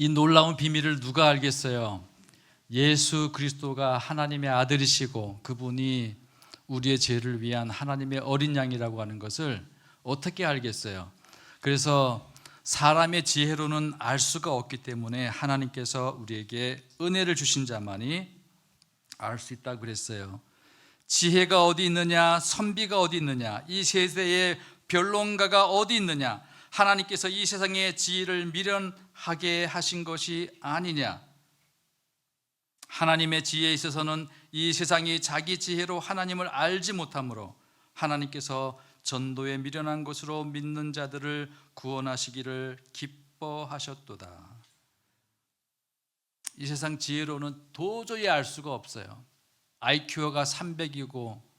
이 놀라운 비밀을 누가 알겠어요? 예수 그리스도가 하나님의 아들이시고 그분이 우리의 죄를 위한 하나님의 어린 양이라고 하는 것을 어떻게 알겠어요? 그래서 사람의 지혜로는 알 수가 없기 때문에 하나님께서 우리에게 은혜를 주신 자만이 알 수 있다고 그랬어요. 지혜가 어디 있느냐, 선비가 어디 있느냐, 이 세대의 변론가가 어디 있느냐, 하나님께서 이 세상의 지혜를 미련하게 하신 것이 아니냐. 하나님의 지혜에 있어서는 이 세상이 자기 지혜로 하나님을 알지 못하므로 하나님께서 전도에 미련한 것으로 믿는 자들을 구원하시기를 기뻐하셨도다. 이 세상 지혜로는 도저히 알 수가 없어요. IQ가 300이고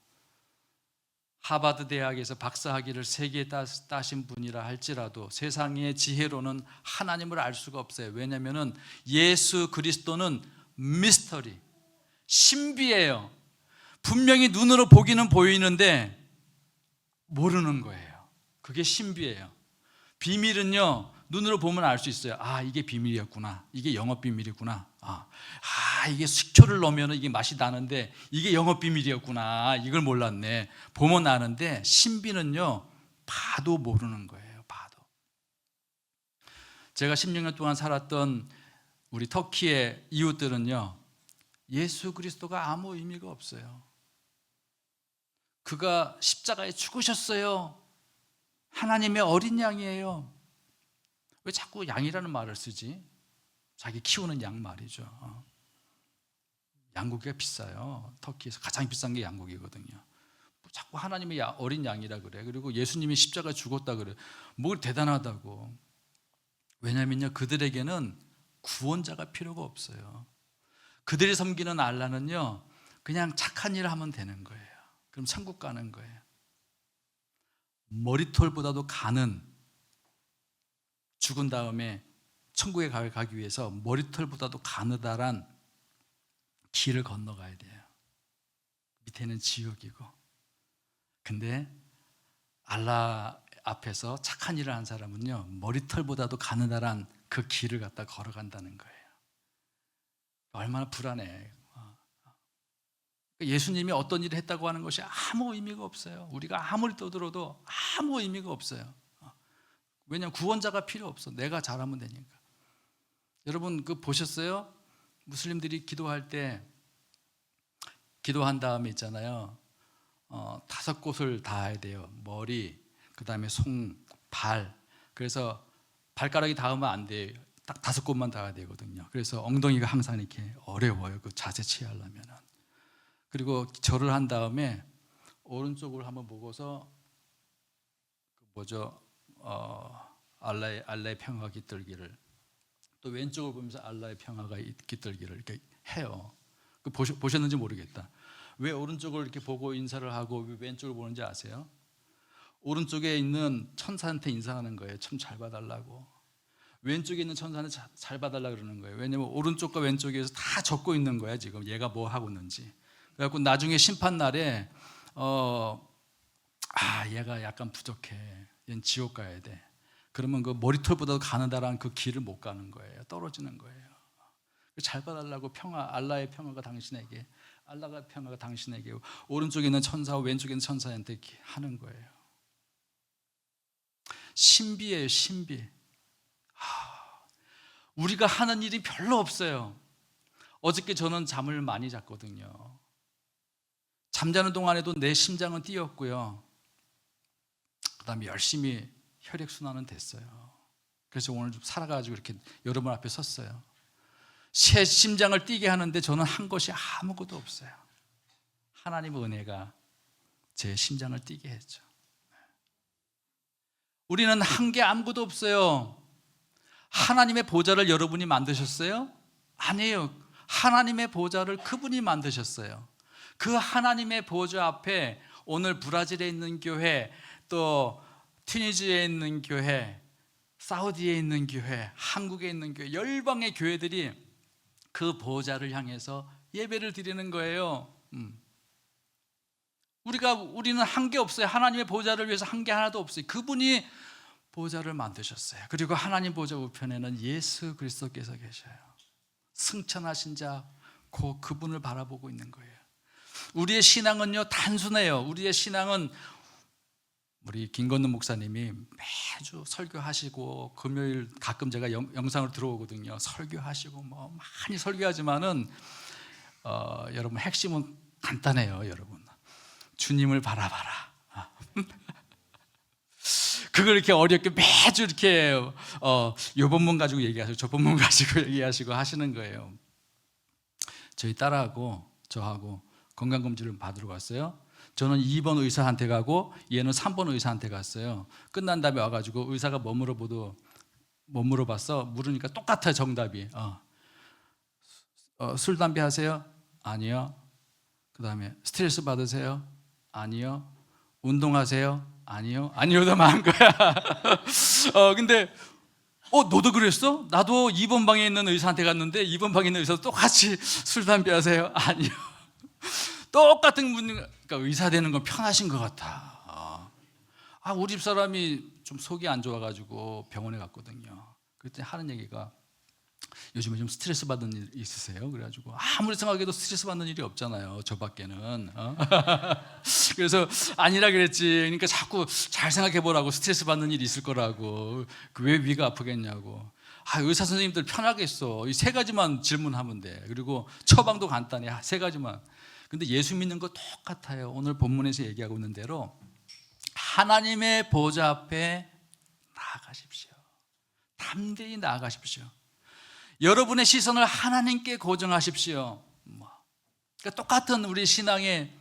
하버드 대학에서 박사학위를 3개 따신 분이라 할지라도 세상의 지혜로는 하나님을 알 수가 없어요. 왜냐하면 예수 그리스도는 미스터리, 신비예요. 분명히 눈으로 보기는 보이는데 모르는 거예요. 그게 신비예요. 비밀은요, 눈으로 보면 알 수 있어요. 아, 이게 비밀이었구나. 이게 영업 비밀이구나. 이게 식초를 넣으면 이게 맛이 나는데 이게 영업 비밀이었구나. 이걸 몰랐네. 보면 아는데 신비는요, 봐도 모르는 거예요. 봐도. 제가 16년 동안 살았던 우리 터키의 이웃들은요, 예수 그리스도가 아무 의미가 없어요. 그가 십자가에 죽으셨어요. 하나님의 어린 양이에요. 왜 자꾸 양이라는 말을 쓰지? 자기 키우는 양 말이죠. 양고기가 비싸요. 터키에서 가장 비싼 게 양고기거든요. 자꾸 하나님의 어린 양이라 그래. 그리고 예수님이 십자가에 죽었다 그래. 뭘 대단하다고. 왜냐면요, 그들에게는 구원자가 필요가 없어요. 그들이 섬기는 알라는요, 그냥 착한 일을 하면 되는 거예요. 그럼 천국 가는 거예요. 머리털보다도 가는, 죽은 다음에 천국에 가기 위해서 머리털보다도 가느다란 길을 건너가야 돼요. 밑에는 지옥이고. 근데 알라 앞에서 착한 일을 한 사람은요, 머리털보다도 가느다란 그 길을 갖다 걸어간다는 거예요. 얼마나 불안해. 예수님이 어떤 일을 했다고 하는 것이 아무 의미가 없어요. 우리가 아무리 떠들어도 아무 의미가 없어요. 왜냐하면 구원자가 필요 없어. 내가 잘하면 되니까. 여러분 보셨어요? 무슬림들이 기도할 때 기도한 다음에 있잖아요, 5곳을 닿아야 돼요. 머리, 그 다음에 손, 발. 그래서 발가락이 닿으면 안 돼요. 딱 5곳만 닿아야 되거든요. 그래서 엉덩이가 항상 이렇게 어려워요. 그 자세 취하려면. 그리고 절을 한 다음에 오른쪽을 한번 보고서 알라의 평화가 깃들기를, 또 왼쪽을 보면서 알라의 평화가 깃들기를 이렇게 해요. 보셨는지 모르겠다. 왜 오른쪽을 이렇게 보고 인사를 하고 왜 왼쪽을 보는지 아세요? 오른쪽에 있는 천사한테 인사하는 거예요. 참 잘 봐달라고. 왼쪽에 있는 천사는 잘 봐달라고 그러는 거예요. 왜냐면 오른쪽과 왼쪽에서 다 적고 있는 거야. 지금 얘가 뭐 하고 있는지. 그래갖고 나중에 심판날에 얘가 약간 부족해. 얘는 지옥 가야 돼. 그러면 그 머리털보다도 가느다란 그 길을 못 가는 거예요. 떨어지는 거예요. 잘 봐달라고 알라의 평화가 당신에게, 알라가 평화가 당신에게, 오른쪽에 있는 천사와 왼쪽에 있는 천사한테 하는 거예요. 신비예요, 신비. 우리가 하는 일이 별로 없어요. 어저께 저는 잠을 많이 잤거든요. 잠자는 동안에도 내 심장은 뛰었고요. 그 다음에 열심히 혈액순환은 됐어요. 그래서 오늘 좀 살아가지고 이렇게 여러분 앞에 섰어요. 새 심장을 뛰게 하는데 저는 한 것이 아무것도 없어요. 하나님의 은혜가 제 심장을 뛰게 했죠. 우리는 한 게 아무것도 없어요. 하나님의 보좌를 여러분이 만드셨어요? 아니에요. 하나님의 보좌를 그분이 만드셨어요. 그 하나님의 보좌 앞에 오늘 브라질에 있는 교회, 또 튀니지에 있는 교회, 사우디에 있는 교회, 한국에 있는 교회, 열방의 교회들이 그 보좌를 향해서 예배를 드리는 거예요. 우리는 한 게 없어요. 하나님의 보좌를 위해서 한 게 하나도 없어요. 그분이 보좌를 만드셨어요. 그리고 하나님 보좌 우편에는 예수 그리스도께서 계셔요. 승천하신 자, 그분을 바라보고 있는 거예요. 우리의 신앙은요 단순해요. 우리의 신앙은 우리 김건능 목사님이 매주 설교하시고 금요일 가끔 제가 영상으로 들어오거든요. 설교하시고 뭐 많이 설교하지만은 여러분 핵심은 간단해요. 여러분 주님을 바라봐라. 그걸 이렇게 어렵게 매주 이렇게 요 본문 가지고 얘기하시고 저 본문 가지고 얘기하시고 하시는 거예요. 저희 딸하고 저하고 건강검진을 받으러 갔어요. 저는 2번 의사한테 가고 얘는 3번 의사한테 갔어요. 끝난 다음에 와가지고 의사가 뭐 물어봤어? 물으니까 똑같아요. 정답이. 술, 담배 하세요? 아니요. 그 다음에 스트레스 받으세요? 아니요. 운동하세요? 아니요. 아니요도 많은 거야. 근데 너도 그랬어? 나도 2번 방에 있는 의사한테 갔는데 2번 방에 있는 의사도 똑같이 술, 담배 하세요? 아니요. 똑같은 분, 그러니까 의사 되는 건 편하신 것 같아. 우리 집사람이 좀 속이 안 좋아가지고 병원에 갔거든요. 그때 하는 얘기가 요즘에 좀 스트레스 받는 일 있으세요? 그래가지고 아무리 생각해도 스트레스 받는 일이 없잖아요. 저밖에는. 그래서 아니라 그랬지. 그러니까 자꾸 잘 생각해보라고. 스트레스 받는 일이 있을 거라고. 왜 위가 아프겠냐고. 의사 선생님들 편하겠어. 이 3가지만 질문하면 돼. 그리고 처방도 간단해. 3가지만. 근데 예수 믿는 거 똑같아요. 오늘 본문에서 얘기하고 있는 대로 하나님의 보좌 앞에 나아가십시오. 담대히 나아가십시오. 여러분의 시선을 하나님께 고정하십시오. 그러니까 똑같은 우리 신앙의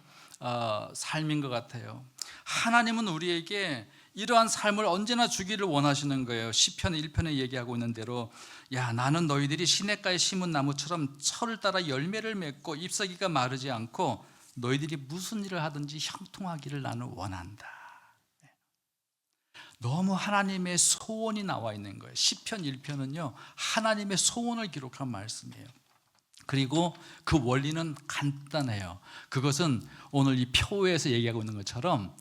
삶인 것 같아요. 하나님은 우리에게 이러한 삶을 언제나 주기를 원하시는 거예요. 시편 1편에 얘기하고 있는 대로 나는 너희들이 시냇가에 심은 나무처럼 철을 따라 열매를 맺고 잎사귀가 마르지 않고 너희들이 무슨 일을 하든지 형통하기를 나는 원한다. 너무 하나님의 소원이 나와 있는 거예요. 시편 1편은요 하나님의 소원을 기록한 말씀이에요. 그리고 그 원리는 간단해요. 그것은 오늘 이 표에서 얘기하고 있는 것처럼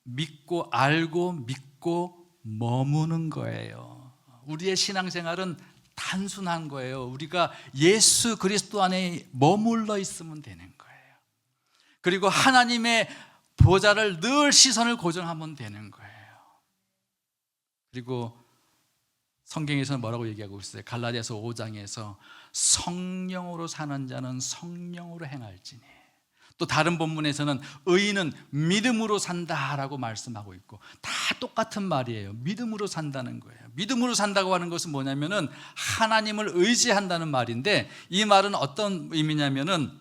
믿고 알고 믿고 머무는 거예요. 우리의 신앙생활은 단순한 거예요. 우리가 예수 그리스도 안에 머물러 있으면 되는 거예요. 그리고 하나님의 보좌를 늘 시선을 고정하면 되는 거예요. 그리고 성경에서는 뭐라고 얘기하고 있어요? 갈라디아서 5장에서 성령으로 사는 자는 성령으로 행할지니, 또 다른 본문에서는 의인은 믿음으로 산다라고 말씀하고 있고, 다 똑같은 말이에요. 믿음으로 산다는 거예요. 믿음으로 산다고 하는 것은 뭐냐면은 하나님을 의지한다는 말인데, 이 말은 어떤 의미냐면은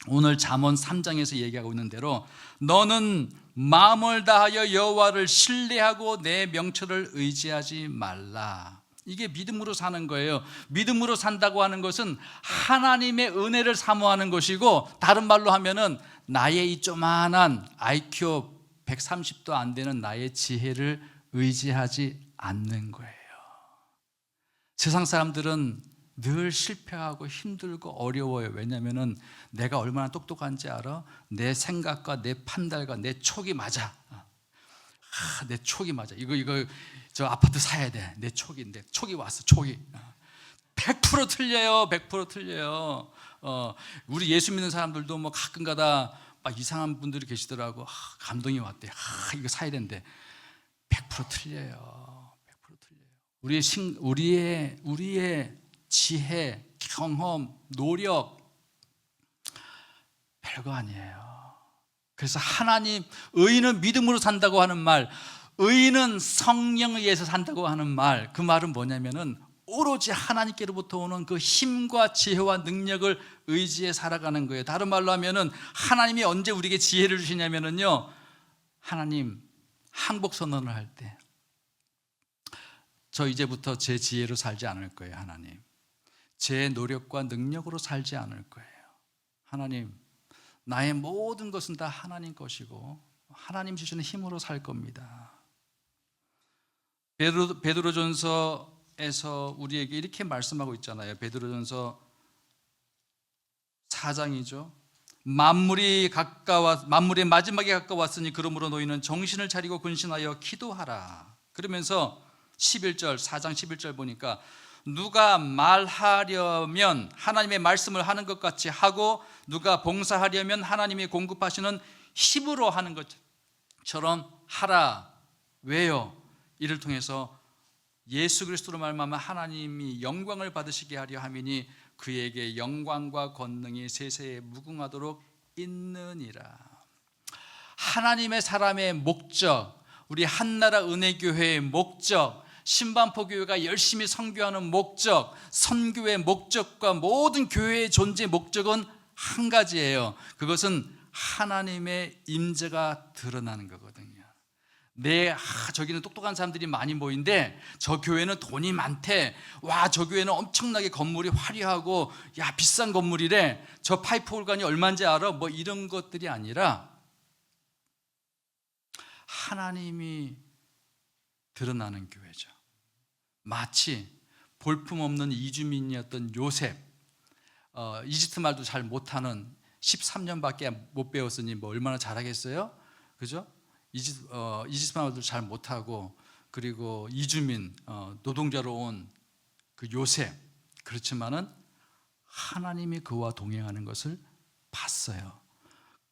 오늘 잠언 3장에서 얘기하고 있는 대로 너는 마음을 다하여 여호와를 신뢰하고 내 명철을 의지하지 말라. 이게 믿음으로 사는 거예요. 믿음으로 산다고 하는 것은 하나님의 은혜를 사모하는 것이고, 다른 말로 하면은 나의 이 조만한 IQ 130도 안 되는 나의 지혜를 의지하지 않는 거예요. 세상 사람들은 늘 실패하고 힘들고 어려워요. 왜냐하면 내가 얼마나 똑똑한지 알아? 내 생각과 내 판단과 내 촉이 맞아. 내 촉이 맞아. 이거 저 아파트 사야 돼. 내 촉인데 촉이 왔어. 촉이 100% 틀려요. 100% 틀려요. 우리 예수 믿는 사람들도 뭐 가끔가다 막 이상한 분들이 계시더라고. 감동이 왔대. 이거 사야 되는데 100% 틀려요. 100% 틀려요. 우리의 지혜, 경험, 노력 별거 아니에요. 그래서 하나님, 의인은 믿음으로 산다고 하는 말, 의인은 성령에 의해서 산다고 하는 말, 그 말은 뭐냐면은 오로지 하나님께로부터 오는 그 힘과 지혜와 능력을 의지해 살아가는 거예요. 다른 말로 하면은 하나님이 언제 우리에게 지혜를 주시냐면은요, 하나님 항복 선언을 할 때, 저 이제부터 제 지혜로 살지 않을 거예요. 하나님, 제 노력과 능력으로 살지 않을 거예요. 하나님, 나의 모든 것은 다 하나님 것이고 하나님 주시는 힘으로 살 겁니다. 베드로전서에서 우리에게 이렇게 말씀하고 있잖아요. 베드로전서 4장이죠. 만물의 마지막에 가까웠으니 그러므로 너희는 정신을 차리고 근신하여 기도하라. 그러면서 11절, 4장 11절 보니까 누가 말하려면 하나님의 말씀을 하는 것 같이 하고 누가 봉사하려면 하나님이 공급하시는 힘으로 하는 것처럼 하라. 왜요? 이를 통해서 예수 그리스도로 말미암아 하나님이 영광을 받으시게 하려 함이니 그에게 영광과 권능이 세세에 무궁하도록 있느니라. 하나님의 사람의 목적, 우리 한나라 은혜교회의 목적, 신반포 교회가 열심히 선교하는 목적, 선교의 목적과 모든 교회의 존재의 목적은 한 가지예요. 그것은 하나님의 임재가 드러나는 거거든요. 저기는 똑똑한 사람들이 많이 모인데 저 교회는 돈이 많대. 와, 저 교회는 엄청나게 건물이 화려하고 야, 비싼 건물이래. 저 파이프 올간이 얼마인지 알아? 뭐 이런 것들이 아니라 하나님이 드러나는 교회죠. 마치 볼품없는 이주민이었던 요셉, 이집트 말도 잘 못하는 13년밖에 못 배웠으니 뭐 얼마나 잘하겠어요? 그죠? 이집트 말도 잘 못하고 그리고 이주민, 노동자로 온 그 요셉, 그렇지만은 하나님이 그와 동행하는 것을 봤어요.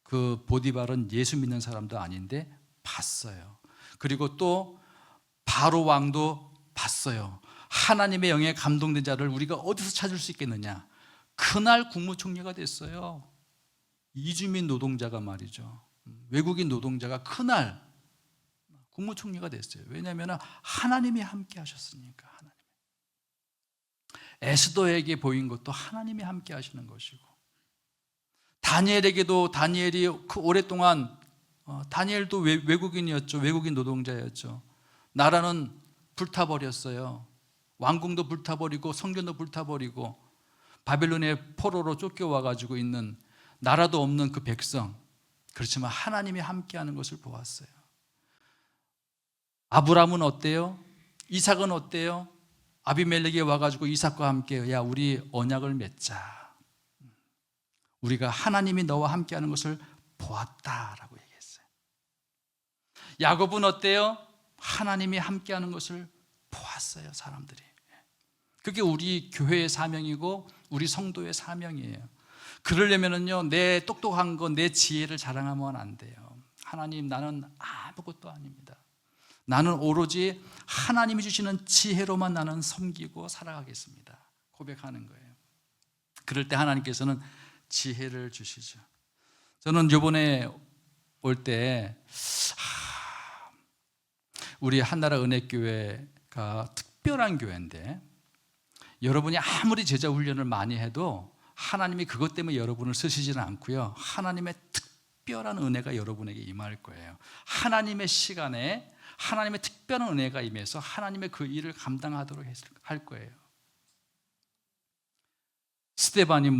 그 보디발은 예수 믿는 사람도 아닌데 봤어요. 그리고 또 바로 왕도 봤어요. 하나님의 영에 감동된 자를 우리가 어디서 찾을 수 있겠느냐? 그날 국무총리가 됐어요. 이주민 노동자가 말이죠. 외국인 노동자가 그날 국무총리가 됐어요. 왜냐하면 하나님이 함께 하셨으니까. 하나님. 에스더에게 보인 것도 하나님이 함께 하시는 것이고, 다니엘에게도 다니엘이 오랫동안 다니엘도 외국인이었죠. 외국인 노동자였죠. 나라는 불타버렸어요. 왕궁도 불타버리고 성전도 불타버리고 바벨론의 포로로 쫓겨와가지고 있는 나라도 없는 그 백성, 그렇지만 하나님이 함께하는 것을 보았어요. 아브라함은 어때요? 이삭은 어때요? 아비멜렉이 와가지고 이삭과 함께 야, 우리 언약을 맺자. 우리가 하나님이 너와 함께하는 것을 보았다라고 얘기했어요. 야곱은 어때요? 하나님이 함께하는 것을 보았어요. 사람들이. 그게 우리 교회의 사명이고 우리 성도의 사명이에요. 그러려면은요, 내 똑똑한 거, 내 지혜를 자랑하면 안 돼요. 하나님, 나는 아무것도 아닙니다. 나는 오로지 하나님이 주시는 지혜로만 나는 섬기고 살아가겠습니다. 고백하는 거예요. 그럴 때 하나님께서는 지혜를 주시죠. 저는 이번에 올 때 우리 한나라 은혜교회가 특별한 교회인데 여러분이 아무리 제자 훈련을 많이 해도 하나님이 그것 때문에 여러분을 쓰시지는 않고요, 하나님의 특별한 은혜가 여러분에게 임할 거예요. 하나님의 시간에 하나님의 특별한 은혜가 임해서 하나님의 그 일을 감당하도록 할 거예요. 스데반이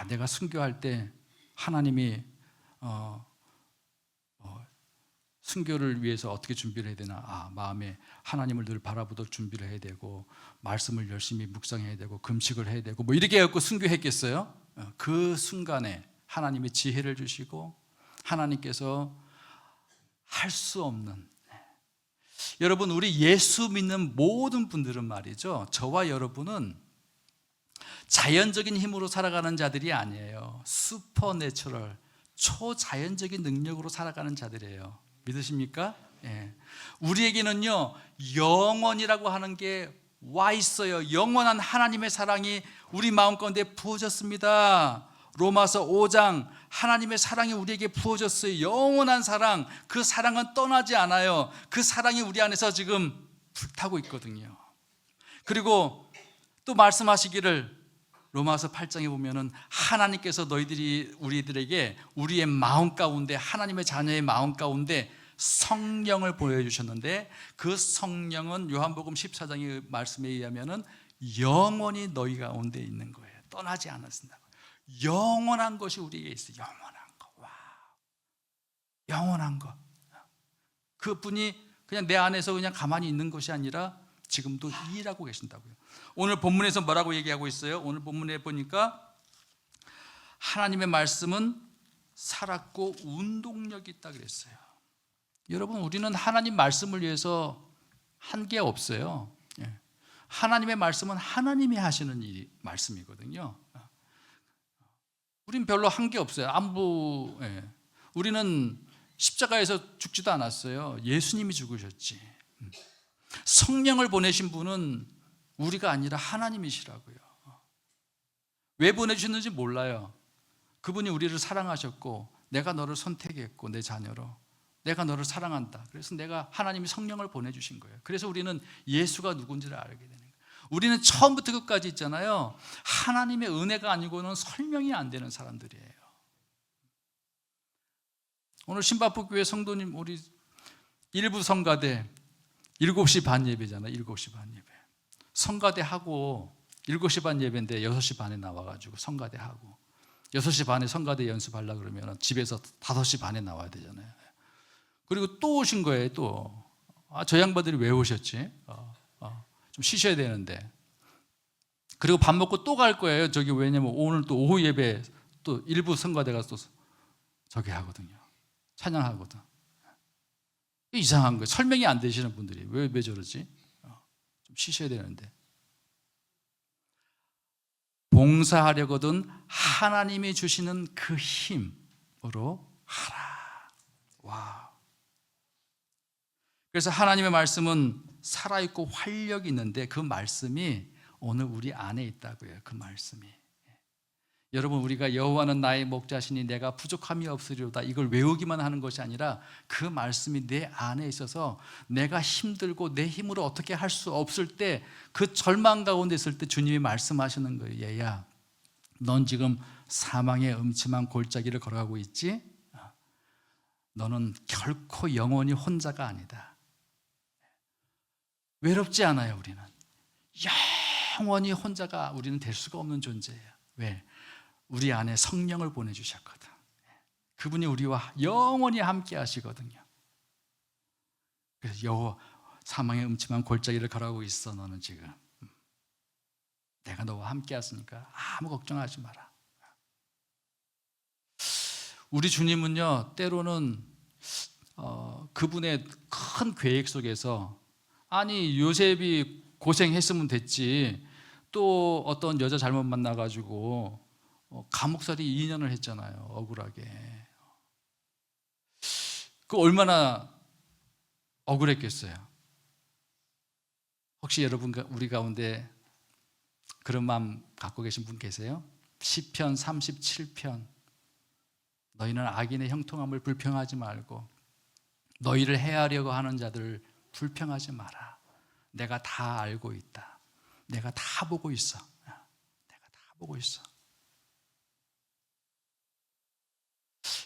내가 순교할 때 하나님이 순교를 위해서 어떻게 준비를 해야 되나? 마음에 하나님을 늘 바라보도록 준비를 해야 되고, 말씀을 열심히 묵상해야 되고, 금식을 해야 되고, 이렇게 해갖고 순교했겠어요? 그 순간에 하나님의 지혜를 주시고, 하나님께서 할 수 없는, 여러분, 우리 예수 믿는 모든 분들은 말이죠, 저와 여러분은 자연적인 힘으로 살아가는 자들이 아니에요. 슈퍼내추럴, 초자연적인 능력으로 살아가는 자들이에요. 믿으십니까? 예. 우리에게는요, 영원이라고 하는 게 와 있어요. 영원한 하나님의 사랑이 우리 마음 가운데 부어졌습니다. 로마서 5장, 하나님의 사랑이 우리에게 부어졌어요. 영원한 사랑, 그 사랑은 떠나지 않아요. 그 사랑이 우리 안에서 지금 불타고 있거든요. 그리고 또 말씀하시기를, 로마서 8장에 보면은 하나님께서 우리들에게 우리의 마음 가운데, 하나님의 자녀의 마음 가운데 성령을 보여주셨는데, 그 성령은 요한복음 14장의 말씀에 의하면은 영원히 너희 가운데 있는 거예요. 떠나지 않으신다고. 영원한 것이 우리에게 있어요. 영원한 거. 와, 영원한 것. 그분이 그냥 내 안에서 그냥 가만히 있는 것이 아니라 지금도 일하고 계신다고요. 오늘 본문에서 뭐라고 얘기하고 있어요? 오늘 본문에 보니까 하나님의 말씀은 살았고 운동력이 있다 그랬어요. 여러분, 우리는 하나님 말씀을 위해서 한계 없어요. 예. 하나님의 말씀은 하나님이 하시는 말씀이거든요. 우린 별로 한계 없어요. 예. 우리는 십자가에서 죽지도 않았어요. 예수님이 죽으셨지. 성령을 보내신 분은 우리가 아니라 하나님이시라고요. 왜 보내주셨는지 몰라요. 그분이 우리를 사랑하셨고 내가 너를 선택했고 내 자녀로 내가 너를 사랑한다. 그래서 내가 하나님이 성령을 보내주신 거예요. 그래서 우리는 예수가 누군지를 알게 되는 거예요. 우리는 처음부터 끝까지 있잖아요. 하나님의 은혜가 아니고는 설명이 안 되는 사람들이에요. 오늘 신바프교회 성도님 우리 일부 성가대 7시 반 예배잖아요. 7시 반 예배. 성가대 하고 7시 반 예배인데 6시 반에 나와가지고 성가대 하고 6시 반에 성가대 연습하려고 그러면 집에서 5시 반에 나와야 되잖아요. 그리고 또 오신 거예요. 또 저 양반들이 왜 오셨지? 좀 쉬셔야 되는데. 그리고 밥 먹고 또 갈 거예요. 저기 왜냐면 오늘 또 오후 예배 또 일부 성가대가 또 저기 하거든요. 찬양하거든. 이상한 거예요. 설명이 안 되시는 분들이 왜 저러지? 좀 쉬셔야 되는데. 봉사하려거든 하나님이 주시는 그 힘으로 하라. 와. 그래서 하나님의 말씀은 살아있고 활력이 있는데 그 말씀이 오늘 우리 안에 있다고요. 그 말씀이. 여러분 우리가 여호와는 나의 목자시니 내가 부족함이 없으리로다 이걸 외우기만 하는 것이 아니라 그 말씀이 내 안에 있어서 내가 힘들고 내 힘으로 어떻게 할 수 없을 때 그 절망 가운데 있을 때 주님이 말씀하시는 거예요. 얘야 넌 지금 사망의 음침한 골짜기를 걸어가고 있지? 너는 결코 영원히 혼자가 아니다. 외롭지 않아요. 우리는 영원히 혼자가 우리는 될 수가 없는 존재예요. 왜? 우리 안에 성령을 보내주셨거든. 그분이 우리와 영원히 함께 하시거든요. 그래서 사망의 음침한 골짜기를 걸어가고 있어. 너는 지금 내가 너와 함께 하시니까 아무 걱정하지 마라. 우리 주님은요 때로는 그분의 큰 계획 속에서 아니 요셉이 고생했으면 됐지 또 어떤 여자 잘못 만나가지고 감옥살이 2년을 했잖아요. 억울하게. 그 얼마나 억울했겠어요. 혹시 여러분 우리 가운데 그런 마음 갖고 계신 분 계세요? 시편 37편 너희는 악인의 형통함을 불평하지 말고 너희를 해하려고 하는 자들을 불평하지 마라. 내가 다 알고 있다. 내가 다 보고 있어. 내가 다 보고 있어.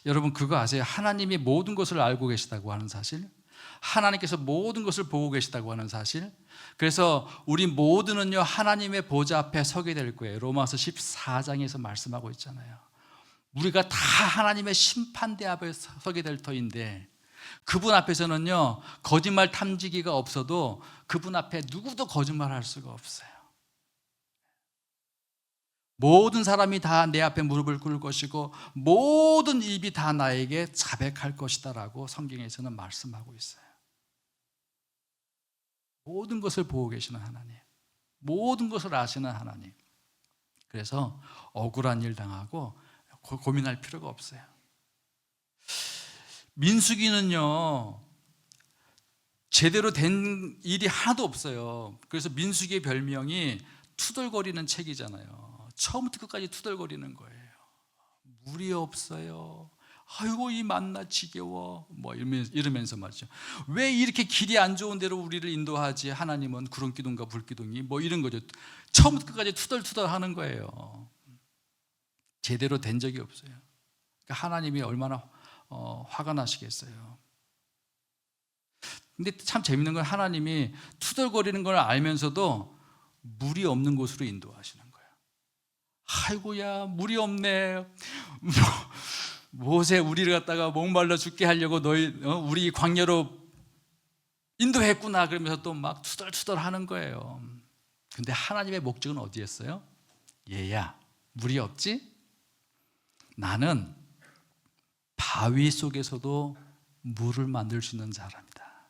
여러분 그거 아세요? 하나님이 모든 것을 알고 계시다고 하는 사실, 하나님께서 모든 것을 보고 계시다고 하는 사실. 그래서 우리 모두는요 하나님의 보좌 앞에 서게 될 거예요. 로마서 14장에서 말씀하고 있잖아요. 우리가 다 하나님의 심판대 앞에 서게 될 터인데 그분 앞에서는요 거짓말 탐지기가 없어도 그분 앞에 누구도 거짓말할 수가 없어요. 모든 사람이 다 내 앞에 무릎을 꿇을 것이고 모든 입이 다 나에게 자백할 것이다 라고 성경에서는 말씀하고 있어요. 모든 것을 보고 계시는 하나님, 모든 것을 아시는 하나님. 그래서 억울한 일 당하고 고민할 필요가 없어요. 민수기는요 제대로 된 일이 하나도 없어요. 그래서 민수기의 별명이 투덜거리는 책이잖아요. 처음부터 끝까지 투덜거리는 거예요. 물이 없어요. 아이고 이 만나 지겨워. 뭐 이러면서 말이죠. 왜 이렇게 길이 안 좋은 데로 우리를 인도하지? 하나님은 구름기둥과 불기둥이 뭐 이런 거죠. 처음부터 끝까지 투덜투덜 하는 거예요. 제대로 된 적이 없어요. 그러니까 하나님이 얼마나 화가 나시겠어요. 근데 참 재밌는 건 하나님이 투덜거리는 걸 알면서도 물이 없는 곳으로 인도하시는 거예요. 아이고야 물이 없네. 모세 우리를 갖다가 목말라 죽게 하려고 우리 광야로 인도했구나. 그러면서 또 막 투덜투덜 하는 거예요. 근데 하나님의 목적은 어디였어요? 얘야 물이 없지? 나는 바위 속에서도 물을 만들 수 있는 사람이다.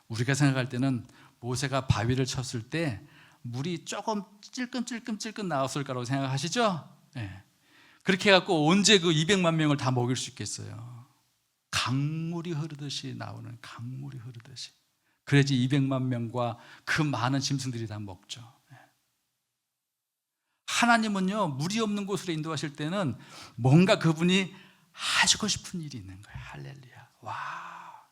우리가 생각할 때는 모세가 바위를 쳤을 때 물이 조금 찔끔찔끔 나왔을 거라고 생각하시죠? 네. 그렇게 해갖고 언제 그 200만 명을 다 먹일 수 있겠어요? 강물이 흐르듯이 나오는, 강물이 흐르듯이. 그래야지 200만 명과 그 많은 짐승들이 다 먹죠. 하나님은요, 물이 없는 곳으로 인도하실 때는 뭔가 그분이 하시고 싶은 일이 있는 거예요. 할렐루야. 와.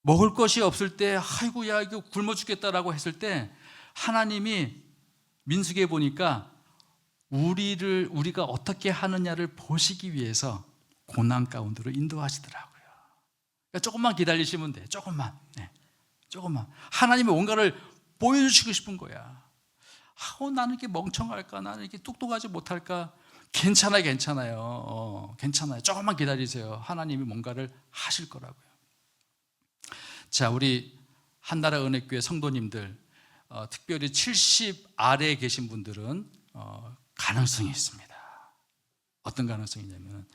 먹을 것이 없을 때, 아이고, 야, 이거 굶어 죽겠다라고 했을 때, 하나님이 민수기에 보니까 우리가 어떻게 하느냐를 보시기 위해서 고난 가운데로 인도하시더라고요. 그러니까 조금만 기다리시면 돼. 조금만. 네. 조금만. 하나님이 뭔가를 보여주시고 싶은 거야. 나는 이렇게 멍청할까? 나는 이렇게 똑똑하지 못할까? 괜찮아요. 괜찮아요. 조금만 기다리세요. 하나님이 뭔가를 하실 거라고요. 자, 우리 한나라 은혜교회 성도님들, 특별히 70 아래에 계신 분들은 가능성이 있습니다. 어떤 가능성이냐면,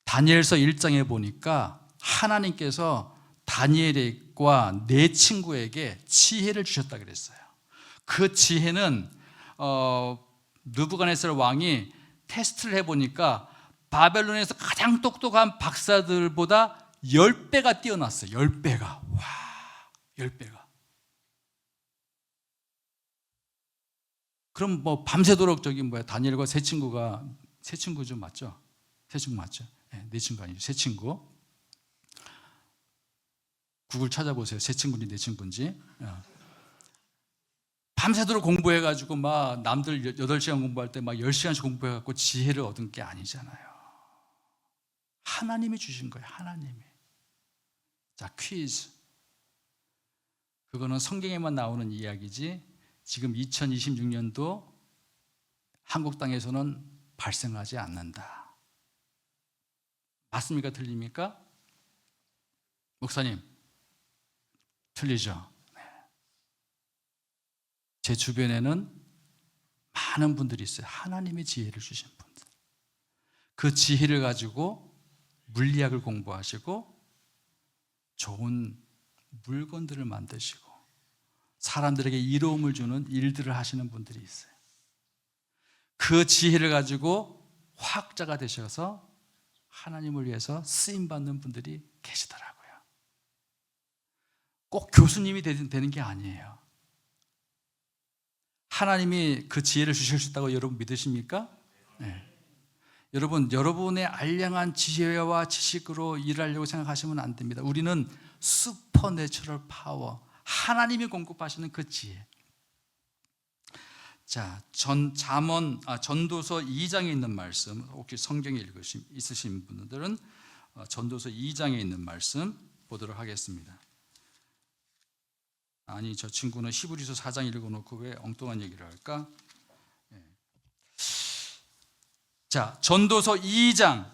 다니엘서 1장에 보니까 하나님께서 다니엘과 네 친구에게 지혜를 주셨다 그랬어요. 그 지혜는 느부갓네살 왕이 테스트를 해보니까 바벨론에서 가장 똑똑한 박사들보다 10배가 뛰어났어요. 10배가. 와, 10배가. 그럼 뭐 밤새도록 다니엘과 세 친구죠, 맞죠? 세 친구 맞죠? 네 친구 아니죠. 세 친구. 구글 찾아보세요. 세 친구인지 네 친구인지. 밤새도록 공부해가지고 막 남들 8시간 공부할 때 막 10시간씩 공부해갖고 지혜를 얻은 게 아니잖아요. 하나님이 주신 거예요. 하나님이. 자, 퀴즈. 그거는 성경에만 나오는 이야기지 지금 2026년도 한국 땅에서는 발생하지 않는다. 맞습니까? 틀립니까? 목사님, 틀리죠? 네. 제 주변에는 많은 분들이 있어요. 하나님의 지혜를 주신 분들. 그 지혜를 가지고 물리학을 공부하시고 좋은 물건들을 만드시고 사람들에게 이로움을 주는 일들을 하시는 분들이 있어요. 그 지혜를 가지고 화학자가 되셔서 하나님을 위해서 쓰임받는 분들이 계시더라고요. 꼭 교수님이 되는 게 아니에요. 하나님이 그 지혜를 주실 수 있다고 여러분 믿으십니까? 네. 여러분의 알량한 지혜와 지식으로 일하려고 생각하시면 안 됩니다. 우리는 슈퍼내추럴 파워, 하나님이 공급하시는 그 지혜. 자, 전도서 2장에 있는 말씀, 혹시 성경에 있으신 분들은 전도서 2장에 있는 말씀 보도록 하겠습니다. 아니, 저 친구는 히브리서 4장 읽어놓고 왜 엉뚱한 얘기를 할까? 자, 전도서 2장.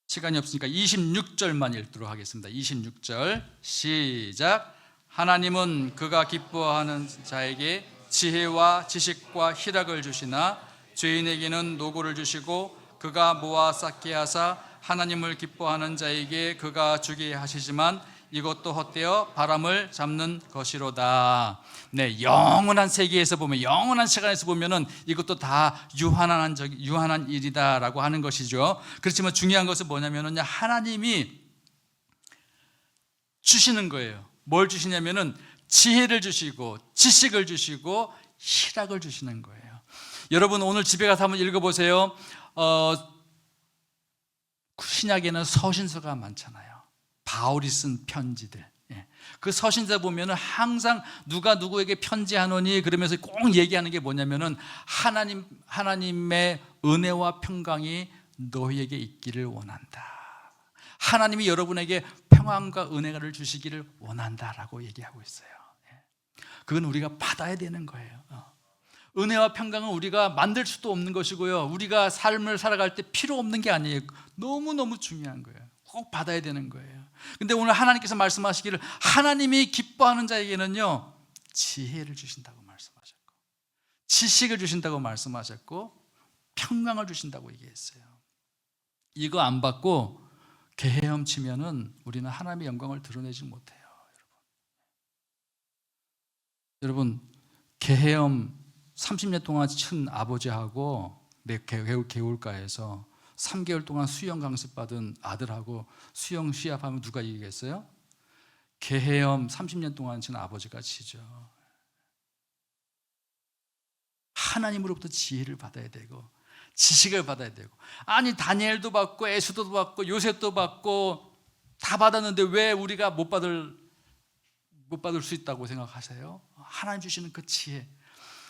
시간이 없으니까 26절만 읽도록 하겠습니다. 26절 시작. 하나님은 그가 기뻐하는 자에게 지혜와 지식과 희락을 주시나 죄인에게는 노고를 주시고 그가 모아 쌓게 하사 하나님을 기뻐하는 자에게 그가 주게 하시지만 이것도 헛되어 바람을 잡는 것이로다. 네, 영원한 세계에서 보면, 영원한 시간에서 보면은 이것도 다 유한한 일이다라고 하는 것이죠. 그렇지만 중요한 것은 뭐냐면은 하나님이 주시는 거예요. 뭘 주시냐면은 지혜를 주시고 지식을 주시고 희락을 주시는 거예요. 여러분 오늘 집에 가서 한번 읽어보세요. 신약에는 서신서가 많잖아요. 바울이 쓴 편지들. 그 서신서 보면은 항상 누가 누구에게 편지하노니 그러면서 꼭 얘기하는 게 뭐냐면은 하나님의 은혜와 평강이 너희에게 있기를 원한다. 하나님이 여러분에게 평안과 은혜를 주시기를 원한다라고 얘기하고 있어요. 그건 우리가 받아야 되는 거예요. 은혜와 평강은 우리가 만들 수도 없는 것이고요. 우리가 삶을 살아갈 때 필요 없는 게 아니에요. 너무너무 중요한 거예요. 꼭 받아야 되는 거예요. 근데 오늘 하나님께서 말씀하시기를 하나님이 기뻐하는 자에게는요 지혜를 주신다고 말씀하셨고 지식을 주신다고 말씀하셨고 평강을 주신다고 얘기했어요. 이거 안 받고 개헤엄치면은 우리는 하나님의 영광을 드러내지 못해요. 여러분, 개헤엄 30년 동안 친 아버지하고 개울가에서 3개월 동안 수영 강습 받은 아들하고 수영 시합하면 누가 이기겠어요? 개헤엄 30년 동안 친 아버지가 지죠. 하나님으로부터 지혜를 받아야 되고 지식을 받아야 되고, 아니 다니엘도 받고 에스더도 받고 요셉도 받고 다 받았는데 왜 우리가 못 받을 수 있다고 생각하세요? 하나님 주시는 그 지혜.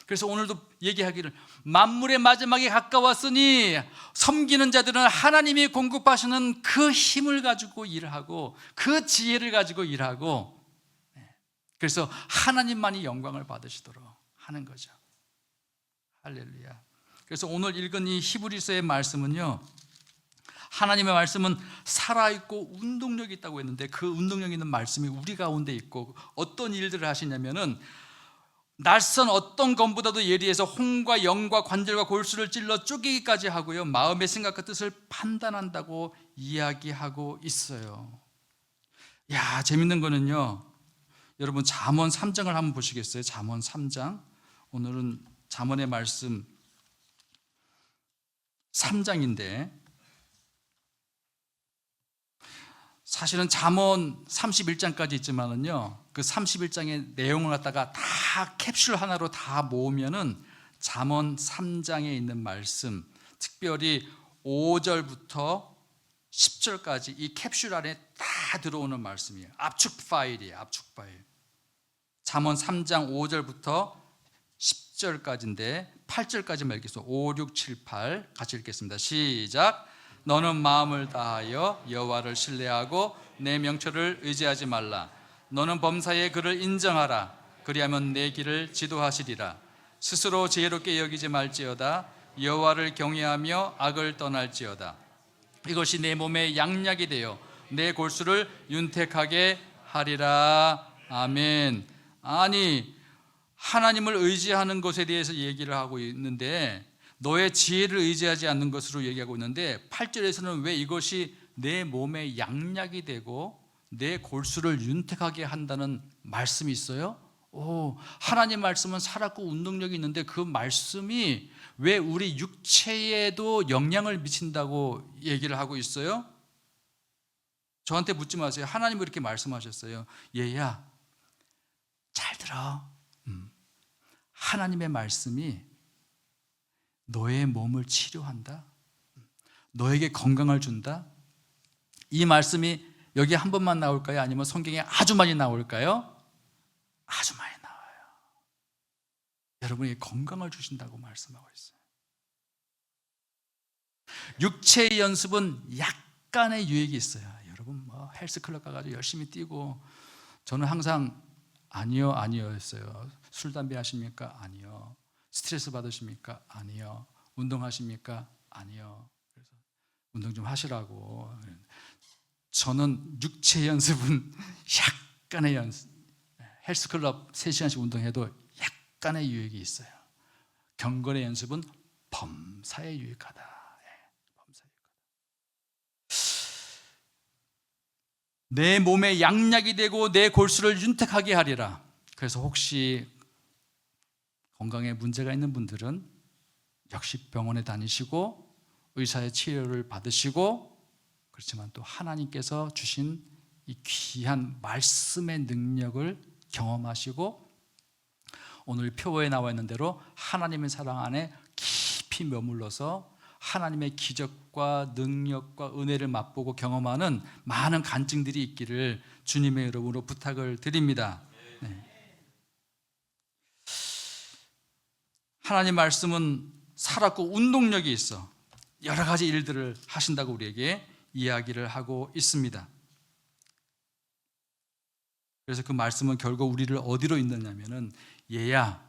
그래서 오늘도 얘기하기를, 만물의 마지막에 가까웠으니 섬기는 자들은 하나님이 공급하시는 그 힘을 가지고 일하고 그 지혜를 가지고 일하고, 그래서 하나님만이 영광을 받으시도록 하는 거죠. 할렐루야. 그래서 오늘 읽은 이 히브리서의 말씀은요, 하나님의 말씀은 살아있고 운동력이 있다고 했는데 그 운동력 있는 말씀이 우리 가운데 있고, 어떤 일들을 하시냐면은 낯선 어떤 검보다도 예리해서 혼과 영과 관절과 골수를 찔러 쪼개기까지 하고요, 마음의 생각과 뜻을 판단한다고 이야기하고 있어요. 야, 재밌는 거는요, 여러분 잠언 3장을 한번 보시겠어요? 잠언 3장. 오늘은 잠언의 말씀 3장인데, 사실은 잠언 31장까지 있지만은요, 그 31장의 내용을 갖다가 다 캡슐 하나로 다 모으면은 잠언 3장에 있는 말씀, 특별히 5절부터 10절까지 이 캡슐 안에 다 들어오는 말씀이에요. 압축 파일이에요. 압축 파일. 잠언 3장 5절부터 10절까지인데 8절까지만 읽겠습니다. 5, 6, 7, 8 같이 읽겠습니다. 시작. 너는 마음을 다하여 여호와를 신뢰하고 내 명철을 의지하지 말라. 너는 범사에 그를 인정하라. 그리하면 내 길을 지도하시리라. 스스로 지혜롭게 여기지 말지어다. 여호와를 경외하며 악을 떠날지어다. 이것이 내 몸에 양약이 되어 내 골수를 윤택하게 하리라. 아멘. 아니, 하나님을 의지하는 것에 대해서 얘기를 하고 있는데, 너의 지혜를 의지하지 않는 것으로 얘기하고 있는데, 8절에서는 왜 이것이 내 몸에 양약이 되고 내 골수를 윤택하게 한다는 말씀이 있어요? 하나님 말씀은 살았고 운동력이 있는데 그 말씀이 왜 우리 육체에도 영향을 미친다고 얘기를 하고 있어요? 저한테 묻지 마세요. 하나님은 이렇게 말씀하셨어요. 얘야, 잘 들어. 하나님의 말씀이 너의 몸을 치료한다, 너에게 건강을 준다. 이 말씀이 여기 한 번만 나올까요? 아니면 성경에 아주 많이 나올까요? 아주 많이 나와요. 여러분에게 건강을 주신다고 말씀하고 있어요. 육체의 연습은 약간의 유익이 있어요. 여러분 뭐 헬스클럽 가가지고 열심히 뛰고, 저는 항상 아니요 했어요. 술 담배 하십니까? 아니요. 스트레스 받으십니까? 아니요. 운동하십니까? 아니요. 그래서 운동 좀 하시라고. 저는 육체 연습은 약간의 연습, 헬스클럽 3시간씩 운동해도 약간의 유익이 있어요. 경건의 연습은 범사에 유익하다. 범사에 유익하다. 내 몸에 양약이 되고 내 골수를 윤택하게 하리라. 그래서 혹시 건강에 문제가 있는 분들은 역시 병원에 다니시고 의사의 치료를 받으시고, 그렇지만 또 하나님께서 주신 이 귀한 말씀의 능력을 경험하시고, 오늘 표어에 나와 있는 대로 하나님의 사랑 안에 깊이 머물러서 하나님의 기적과 능력과 은혜를 맛보고 경험하는 많은 간증들이 있기를 주님의 이름으로 부탁을 드립니다. 네. 하나님 말씀은 살았고 운동력이 있어 여러 가지 일들을 하신다고 우리에게 이야기를 하고 있습니다. 그래서 그 말씀은 결국 우리를 어디로 인도하냐면은, 얘야,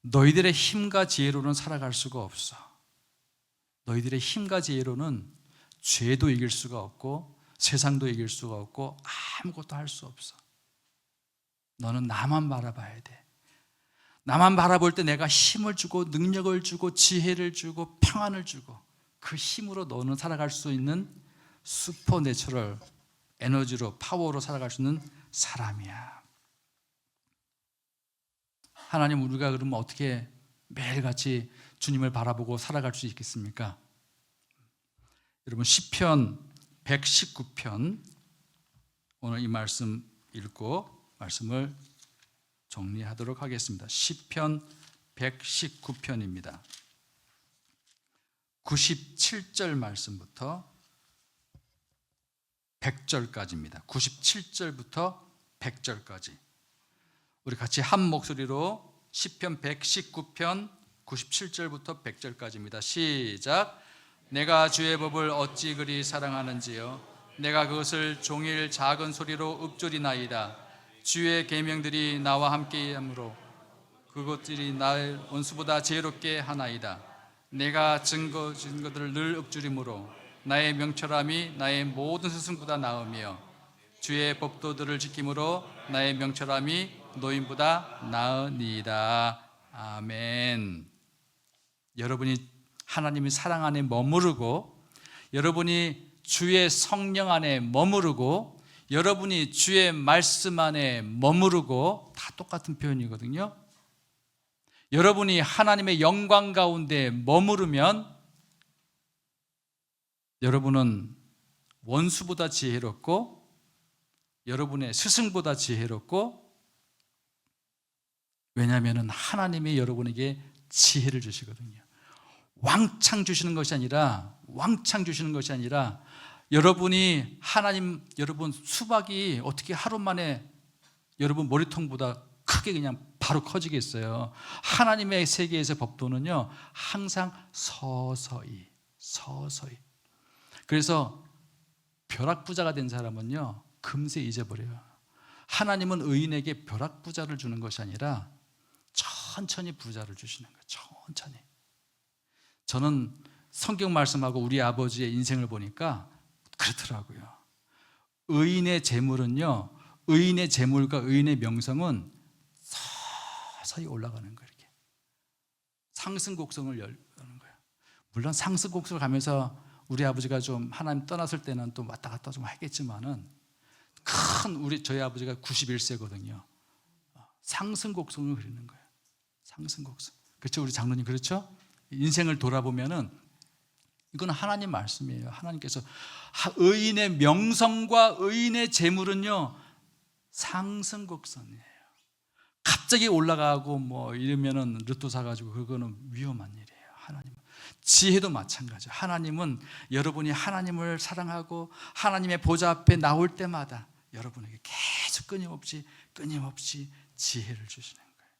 너희들의 힘과 지혜로는 살아갈 수가 없어. 너희들의 힘과 지혜로는 죄도 이길 수가 없고 세상도 이길 수가 없고 아무것도 할 수 없어. 너는 나만 바라봐야 돼. 나만 바라볼 때 내가 힘을 주고 능력을 주고 지혜를 주고 평안을 주고, 그 힘으로 너는 살아갈 수 있는 슈퍼내추럴 에너지로, 파워로 살아갈 수 있는 사람이야. 하나님, 우리가 그러면 어떻게 매일같이 주님을 바라보고 살아갈 수 있겠습니까? 여러분, 시편 119편, 오늘 이 말씀 읽고 말씀을 정리하도록 하겠습니다. 시편 119편입니다. 97절 말씀부터 100절까지입니다. 97절부터 100절까지. 우리 같이 한 목소리로 시편 119편 97절부터 100절까지입니다. 시작. 내가 주의 법을 어찌 그리 사랑하는지요. 내가 그것을 종일 작은 소리로 읊조리나이다. 주의 계명들이 나와 함께하므로 그것들이 나를 원수보다 지혜롭게 하나이다. 내가 증거들을 늘 읊조림으로 나의 명철함이 나의 모든 스승보다 나으며 주의 법도들을 지킴으로 나의 명철함이 노인보다 나으니이다. 아멘. 여러분이 하나님의 사랑 안에 머무르고, 여러분이 주의 성령 안에 머무르고, 여러분이 주의 말씀 안에 머무르고, 다 똑같은 표현이거든요. 여러분이 하나님의 영광 가운데 머무르면 여러분은 원수보다 지혜롭고, 여러분의 스승보다 지혜롭고, 왜냐하면 하나님이 여러분에게 지혜를 주시거든요. 왕창 주시는 것이 아니라 여러분이 여러분 수박이 어떻게 하루 만에 여러분 머리통보다 크게 그냥 바로 커지겠어요. 하나님의 세계에서 법도는요, 항상 서서히. 그래서 벼락부자가 된 사람은요, 금세 잊어버려요. 하나님은 의인에게 벼락부자를 주는 것이 아니라 천천히 부자를 주시는 거예요. 천천히. 저는 성경 말씀하고 우리 아버지의 인생을 보니까 그렇더라고요. 의인의 재물은요, 의인의 재물과 의인의 명성은 서서히 올라가는 거예요. 이렇게 상승곡성을 여는 거예요. 물론 상승곡성을 가면서 우리 아버지가 좀 하나님 떠났을 때는 또 왔다 갔다 좀 하겠지만은 저희 아버지가 91세거든요. 상승곡성을 그리는 거예요. 상승곡성. 그렇죠, 우리 장로님, 그렇죠? 인생을 돌아보면은 이건 하나님 말씀이에요. 하나님께서 의인의 명성과 의인의 재물은요, 상승곡선이에요. 갑자기 올라가고 뭐 이러면은 로또 사가지고 그거는 위험한 일이에요. 하나님은 지혜도 마찬가지예요. 하나님은 여러분이 하나님을 사랑하고 하나님의 보좌 앞에 나올 때마다 여러분에게 계속 끊임없이 지혜를 주시는 거예요.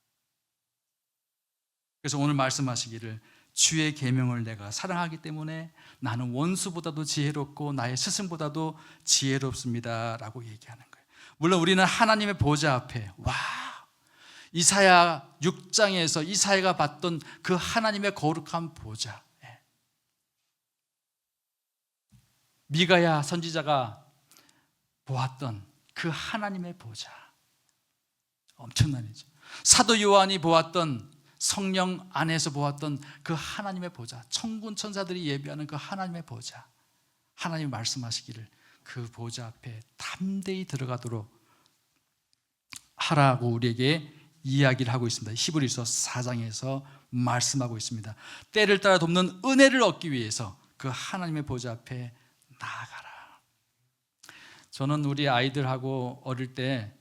그래서 오늘 말씀하시기를 주의 계명을 내가 사랑하기 때문에 나는 원수보다도 지혜롭고 나의 스승보다도 지혜롭습니다 라고 얘기하는 거예요. 물론 우리는 하나님의 보좌 앞에, 이사야 6장에서 이사야가 봤던 그 하나님의 거룩한 보좌, 미가야 선지자가 보았던 그 하나님의 보좌, 엄청난 일이죠. 사도 요한이 보았던, 성령 안에서 보았던 그 하나님의 보좌, 천군 천사들이 예배하는 그 하나님의 보좌, 하나님 말씀하시기를 그 보좌 앞에 담대히 들어가도록 하라고 우리에게 이야기를 하고 있습니다. 히브리서 4장에서 말씀하고 있습니다. 때를 따라 돕는 은혜를 얻기 위해서 그 하나님의 보좌 앞에 나아가라. 저는 우리 아이들하고 어릴 때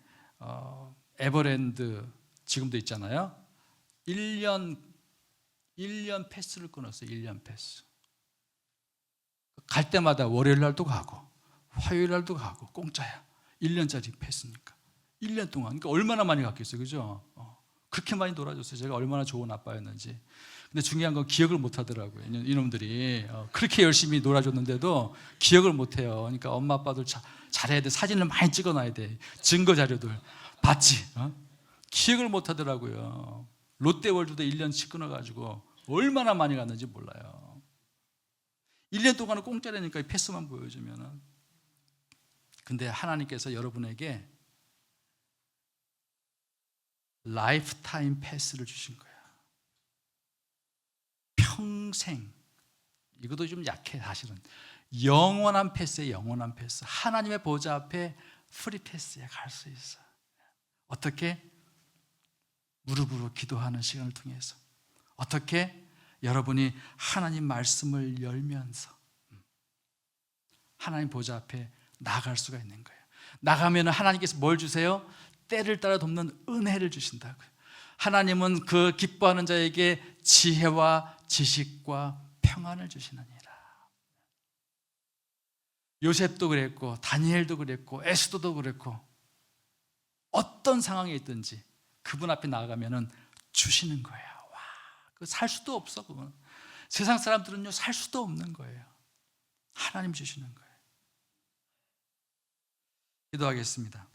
에버랜드 지금도 있잖아요. 1년 패스를 끊었어요. 1년 패스. 갈 때마다 월요일 날도 가고 화요일 날도 가고 공짜야. 1년짜리 패스니까 1년 동안. 그러니까 얼마나 많이 갔겠어요, 그죠? 그렇게 많이 놀아줬어요. 제가 얼마나 좋은 아빠였는지. 근데 중요한 건 기억을 못 하더라고요. 이놈들이 그렇게 열심히 놀아줬는데도 기억을 못 해요. 그러니까 엄마 아빠들 잘해야 돼. 사진을 많이 찍어놔야 돼. 증거 자료들 봤지? 기억을 못 하더라고요. 롯데월드도 1년씩 끊어가지고 얼마나 많이 갔는지 몰라요. 1년 동안은 공짜라니까 패스만 보여주면은. 근데 하나님께서 여러분에게 라이프타임 패스를 주신 거야. 평생 이것도 좀 약해 사실은. 영원한 패스에 영원한 패스. 하나님의 보좌 앞에 프리 패스에 갈 수 있어. 어떻게? 무릎으로 기도하는 시간을 통해서. 어떻게? 여러분이 하나님 말씀을 열면서 하나님 보좌 앞에 나갈 수가 있는 거예요. 나가면 하나님께서 뭘 주세요? 때를 따라 돕는 은혜를 주신다고요. 하나님은 그 기뻐하는 자에게 지혜와 지식과 평안을 주시느니라. 요셉도 그랬고 다니엘도 그랬고 에스더도 그랬고 어떤 상황에 있든지 그분 앞에 나아가면 주시는 거예요. 와, 그 살 수도 없어. 그건 세상 사람들은요 살 수도 없는 거예요. 하나님 주시는 거예요. 기도하겠습니다.